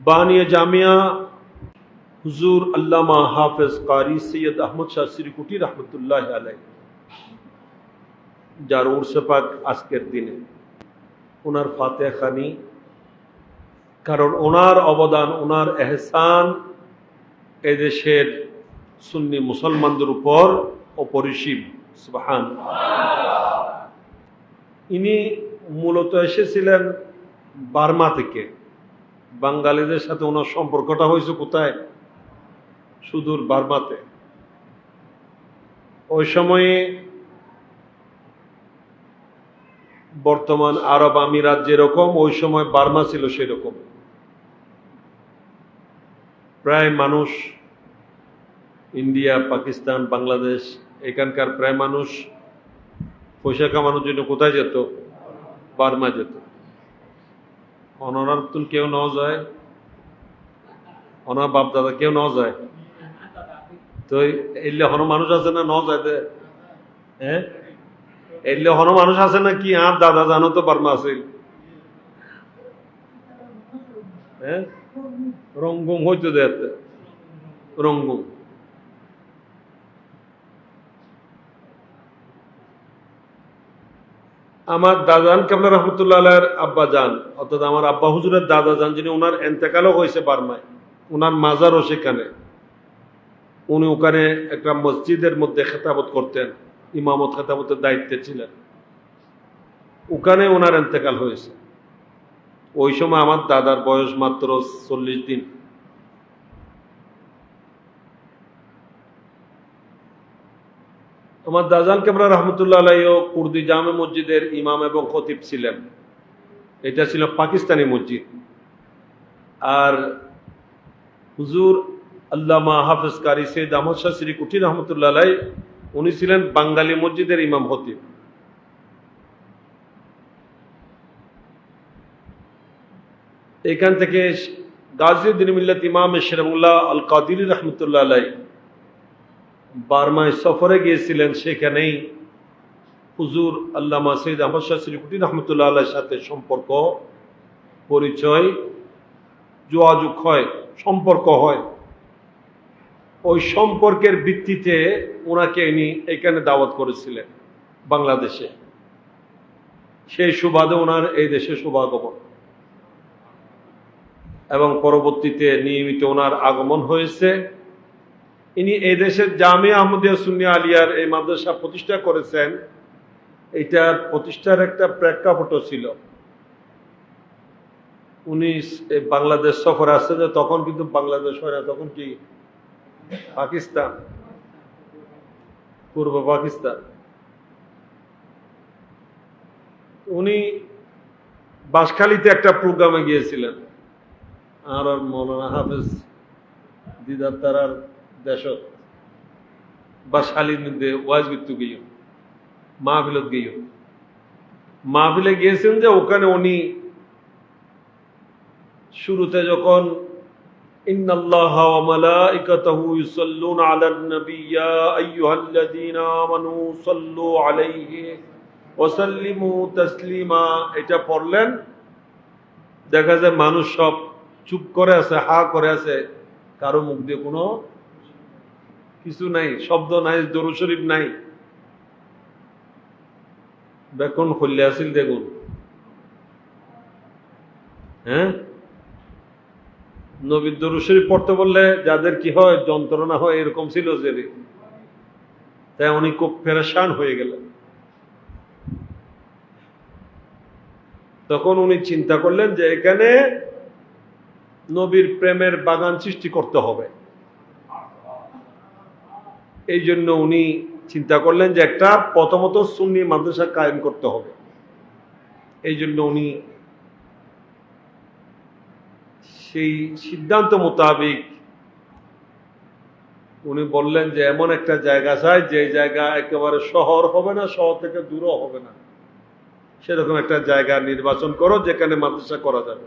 বানিয়া জামিয়া হুজুর আল্লামা হাফেজ কারি সৈয়দ আহমদ শাহ সিরিকুটি রহমতুল্লাহ আলাই, যার উর্সে পাক আজকের দিনে, ওনার ফাতেহা খানি। কারণ ওনার অবদান, ওনার এহসান এদেশের সুন্নি মুসলমানদের উপর অপরিসীম। সুবহানাল্লাহ। ইনি মূলত এসেছিলেন বার্মা থেকে। বাঙালিদের সাথে ওনার সম্পর্কটা হয়েছে কোথায়? সুদূর বার্মাতে। ওই সময়ে বর্তমান আরব আমিরাত যেরকম, ওই সময় বার্মা ছিল সেরকম। প্রায় মানুষ ইন্ডিয়া, পাকিস্তান, বাংলাদেশ, এখানকার প্রায় মানুষ পয়সা কামানোর জন্য কোথায় যেত? বার্মা যেত। অনার তুল কেউ নেওয়া যায়, অনার বাপ দাদা কেউ নেওয়া যায় তো এলে হন মানুষ আছে না নেওয়া যায়? হ্যাঁ, এলে হন মানুষ আছে না কি? আর দাদা জানো তো বার্মা আছে। হ্যাঁ, রঙ্গম হইতো দেখতে, রঙ্গম। আমার দাদান কাবলা রহমতুল্লাহ আলাইহির আব্বা যান, অর্থাৎ আমার আব্বা হুজুরের দাদা যান, যিনি ওনার এন্তেকালও হয়েছে বার্মায়, ওনার মাজারও সেখানে। উনি ওখানে একটা মসজিদের মধ্যে খেতাবত করতেন, ইমামত খেতাবতের দায়িত্বে ছিলেন। ওখানে ওনার এন্তেকাল হয়েছে। ওই সময় আমার দাদার বয়স মাত্র 40 দিন। আমার দাজান কাবলা রহমতুল্লাহ আলাইহিও কুর্দি জামে মসজিদের ইমাম এবং খতিব ছিলেন। এটা ছিল পাকিস্তানি মসজিদ। আর হুজুর আল্লামা হাফেজ কারি সৈয়দ আহমদ শাহ সিরিকুটি রহমতুল্লাহ আলাইহি, উনি ছিলেন বাঙালি মসজিদের ইমাম খতিব। এখান থেকে গাজীউদ্দিন মিল্লাত ইমাম শরীফুল্লাহ আল কাদিরি রহমতুল্লাহ আলাইহি বার্মায় সফরে গিয়েছিলেন। সেখানেই হুজুর আল্লামা সৈয়দ আহমদ শাহ সিরিকুটি রহমতুল্লাহ আলাইহির সাথে সম্পর্ক, পরিচয়, যোগাযোগ হয়, সম্পর্ক হয়। ওই সম্পর্কের ভিত্তিতে ওনাকে ইনি এখানে দাওয়াত করেছিলেন বাংলাদেশে। সেই সুবাদে ওনার এই দেশে শুভাগমন, এবং পরবর্তীতে নিয়মিত ওনার আগমন হয়েছে। ইনি এই দেশের জামিয়া আহমদিয়া সুন্নিয়া আলিয়ার এই মাদ্রাসা প্রতিষ্ঠা করেছেন। এইটার প্রতিষ্ঠার একটা প্রেক্ষাপটও ছিল। উনি বাংলাদেশ সফরে আসছে, যে তখন কিন্তু বাংলাদেশ হয় না, তখন কি পাকিস্তান, পূর্ব পাকিস্তান। উনি বাঁশখালীতে একটা প্রোগ্রামে গিয়েছিলেন। আর মৌলানা হাফেজ দিদার তারার দেশত বাঁশখালীর মধ্যে ওয়াজ করতে গিয়ে মাহফিলত গিয়ে মাহফিলে গিয়েছেন। যে ওখানে উনি শুরুতে যখন ইন্নাল্লাহা ওয়া মালাইকাতাহু ইউসাল্লুনা আলান নবী ইয়া আইয়ুহাল্লাযীনা আমানু সাল্লু আলাইহি ওয়া সাল্লিমু তাসলিমা, এটা পড়লেন। দেখা যায় মানুষ সব চুপ করে আছে, হা করে আছে, কারো মুখ দিয়ে কোনো কিছু নাই, শব্দ নাই, দরুদ শরীফ নাই। বেকন খুললে আসিল দেখুন। হ্যাঁ, নবীর দরুদ শরীফ পড়তে বললে যাদের কি হয়, যন্ত্রণা হয়, এরকম ছিল যে। তাই উনি খুব পেরেশান হয়ে গেলেন। তখন উনি চিন্তা করলেন যে এখানে নবীর প্রেমের বাগান সৃষ্টি করতে হবে। এই জন্য উনি চিন্তা করলেন যে একটা প্রথমত সুন্নি মাদ্রাসা কায়েম করতে হবে। এই জন্য উনি সেই সিদ্ধান্ত মোতাবেক উনি বললেন যে এমন একটা জায়গা চাই, যে জায়গা একেবারে শহর হবে না, শহর থেকে দূরও হবে না, সেরকম একটা জায়গা নির্বাচন করো যেখানে মাদ্রাসা করা যাবে।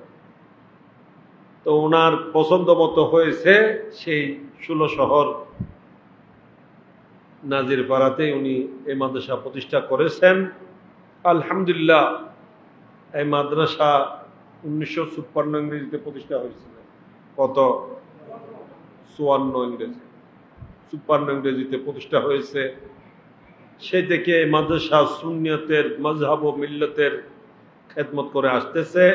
তো ওনার পছন্দ মতো হয়েছে সেই 16 শহর নাজিরপাড়াতে উনি এই মাদ্রাসা প্রতিষ্ঠা করেছেন। আলহামদুলিল্লাহ, এই মাদ্রাসা 1956 ইংরেজিতে প্রতিষ্ঠা হয়েছিল। কত 54 ইংরেজিতে প্রতিষ্ঠা হয়েছে। সে থেকে মাদ্রাসা সুন্নিয়তের মাযহাব ও মিল্লাতের খেদমত করে আসতেছে।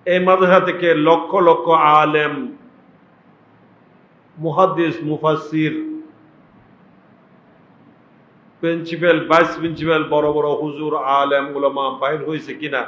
এই মাদ্রাসা থেকে লক্ষ লক্ষ আলেম, মুহাদ্দিস, মুফাসসির, প্রিন্সিপাল, ভাইস প্রিন্সিপাল, বড় বড় হুজুর, আলেম, উলামা বাইর হয়েছে কিনা?